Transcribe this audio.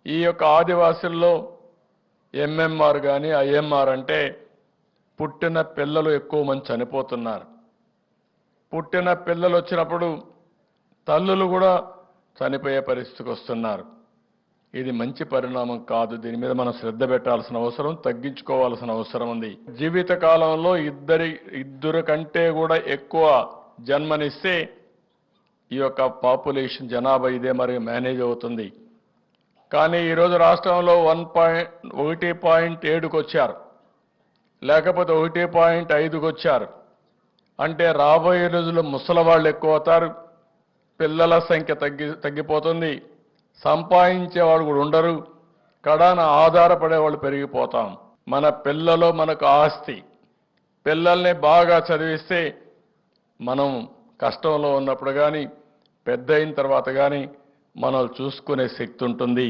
ఈ యొక్క ఆదివాసుల్లో ఎంఎంఆర్ కానీ ఐఎంఆర్ అంటే పుట్టిన పిల్లలు ఎక్కువ మంది చనిపోతున్నారు. పుట్టిన పిల్లలు వచ్చినప్పుడు తల్లులు కూడా చనిపోయే పరిస్థితికి వస్తున్నారు. ఇది మంచి పరిణామం కాదు. దీని మీద మనం శ్రద్ధ పెట్టాల్సిన అవసరం, తగ్గించుకోవాల్సిన అవసరం ఉంది. జీవిత కాలంలో ఇద్దరు కంటే కూడా ఎక్కువ జన్మనిస్తే ఈ యొక్క పాపులేషన్ జనాభా ఇదే మరి మేనేజ్ అవుతుంది. కానీ ఈరోజు రాష్ట్రంలో 1.7కు వచ్చారు, లేకపోతే 1.5కు వచ్చారు. అంటే రాబోయే రోజుల్లో ముసలి వాళ్ళు ఎక్కువ అవుతారు, పిల్లల సంఖ్య తగ్గిపోతుంది, సంపాదించేవాళ్ళు కూడా ఉండరు, కడాన ఆధారపడే వాళ్ళు పెరిగిపోతాం. మన పిల్లలు మనకు ఆస్తి. పిల్లల్ని బాగా చదివిస్తే మనం కష్టంలో ఉన్నప్పుడు కానీ పెద్ద అయిన తర్వాత కానీ మనల్ని చూసుకునే శక్తి ఉంటుంది.